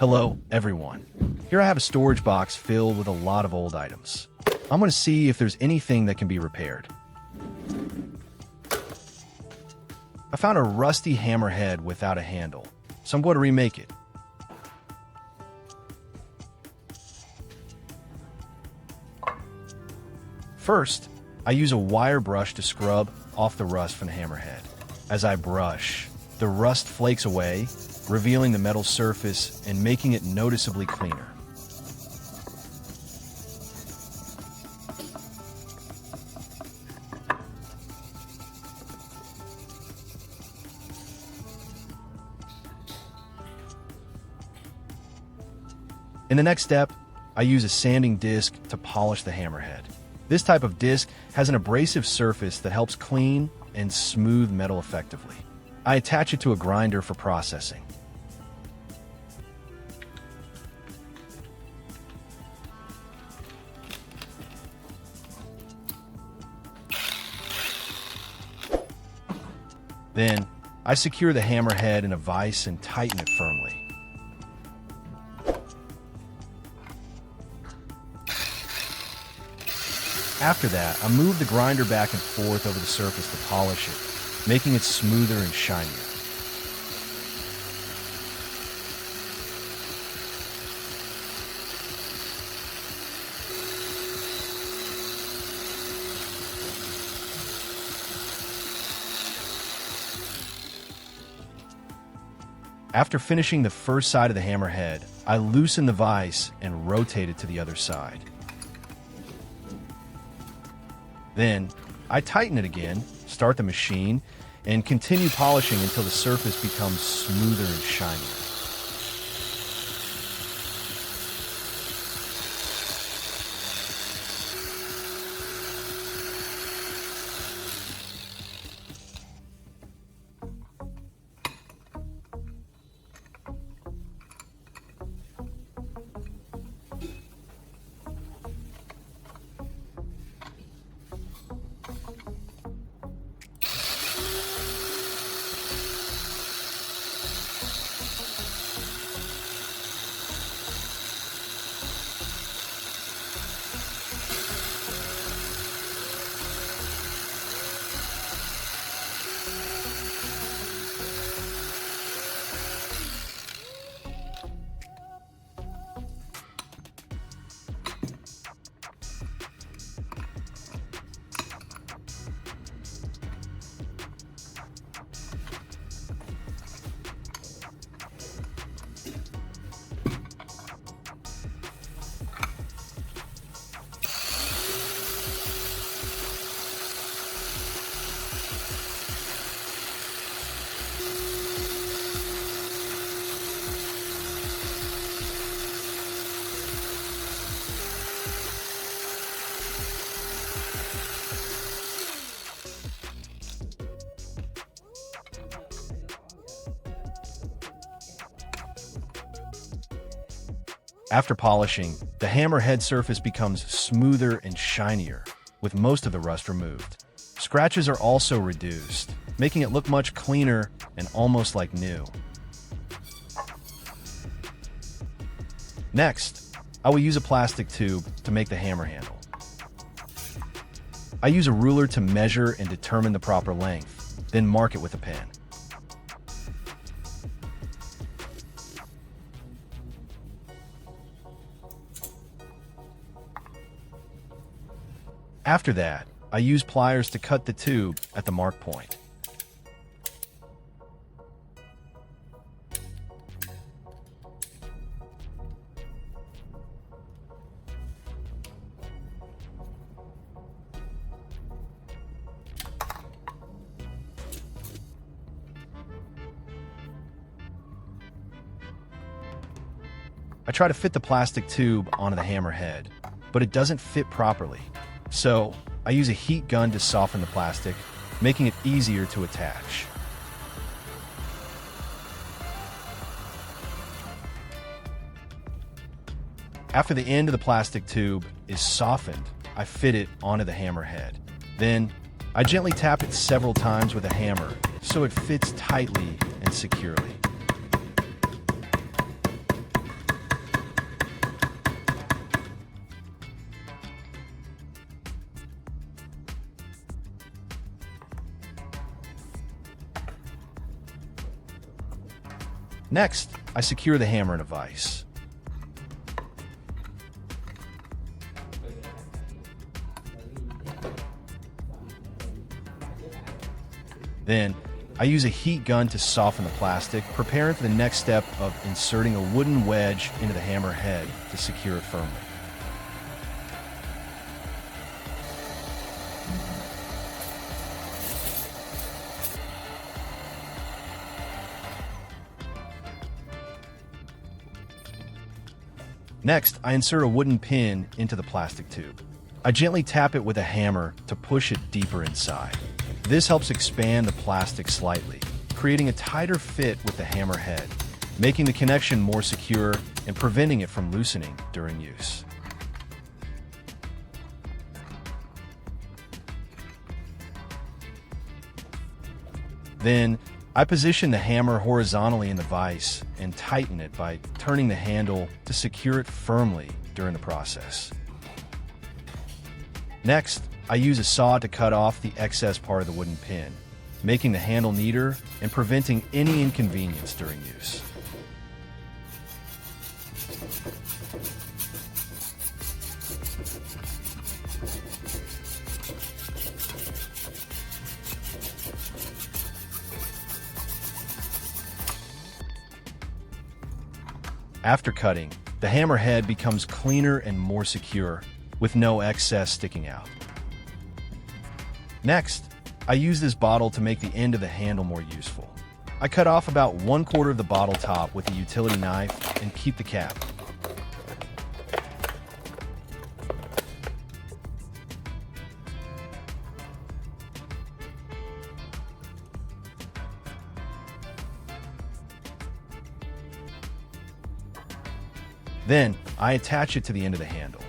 Hello, everyone. Here I have a storage box filled with a lot of old items. I'm going to see if there's anything that can be repaired. I found a rusty hammerhead without a handle, so I'm going to remake it. First, I use a wire brush to scrub off the rust from the hammerhead. As I brush, the rust flakes away, revealing the metal surface and making it noticeably cleaner. In the next step, I use a sanding disc to polish the hammerhead. This type of disc has an abrasive surface that helps clean and smooth metal effectively. I attach it to a grinder for processing. Then, I secure the hammerhead in a vise and tighten it firmly. After that, I move the grinder back and forth over the surface to polish it, making it smoother and shinier. After finishing the first side of the hammerhead, I loosen the vise and rotate it to the other side. Then, I tighten it again, start the machine, and continue polishing until the surface becomes smoother and shinier. After polishing, the hammerhead surface becomes smoother and shinier, with most of the rust removed. Scratches are also reduced, making it look much cleaner and almost like new. Next, I will use a plastic tube to make the hammer handle. I use a ruler to measure and determine the proper length, then mark it with a pen. After that, I use pliers to cut the tube at the mark point. I try to fit the plastic tube onto the hammerhead, but it doesn't fit properly. So, I use a heat gun to soften the plastic, making it easier to attach. After the end of the plastic tube is softened, I fit it onto the hammerhead. Then, I gently tap it several times with a hammer so it fits tightly and securely. Next, I secure the hammer in a vise. Then, I use a heat gun to soften the plastic, preparing for the next step of inserting a wooden wedge into the hammer head to secure it firmly. Next, I insert a wooden pin into the plastic tube. I gently tap it with a hammer to push it deeper inside. This helps expand the plastic slightly, creating a tighter fit with the hammer head, making the connection more secure and preventing it from loosening during use. Then, I position the hammer horizontally in the vise and tighten it by turning the handle to secure it firmly during the process. Next, I use a saw to cut off the excess part of the wooden pin, making the handle neater and preventing any inconvenience during use. After cutting, the hammer head becomes cleaner and more secure, with no excess sticking out. Next, I use this bottle to make the end of the handle more useful. I cut off about 1/4 of the bottle top with a utility knife and keep the cap. Then, I attach it to the end of the handle.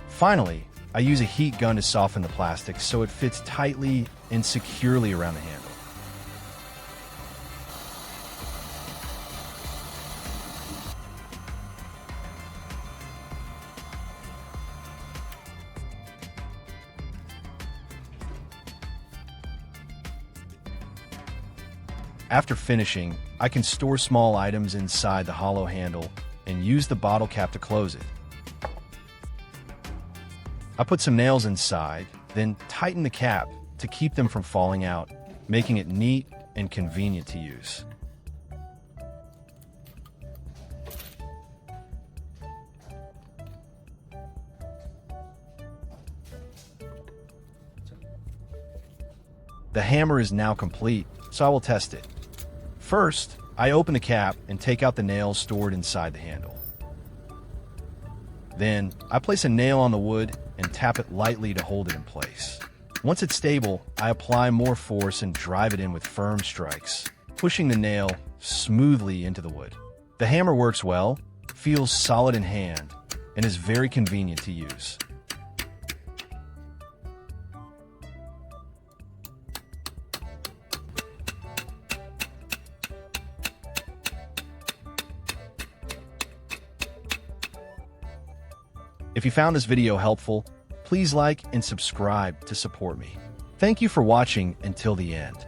Finally, I use a heat gun to soften the plastic so it fits tightly and securely around the handle. After finishing, I can store small items inside the hollow handle and use the bottle cap to close it. I put some nails inside, then tighten the cap to keep them from falling out, making it neat and convenient to use. The hammer is now complete, so I will test it. First, I open the cap and take out the nails stored inside the handle. Then, I place a nail on the wood and tap it lightly to hold it in place. Once it's stable, I apply more force and drive it in with firm strikes, pushing the nail smoothly into the wood. The hammer works well, feels solid in hand, and is very convenient to use. If you found this video helpful, please like and subscribe to support me. Thank you for watching until the end.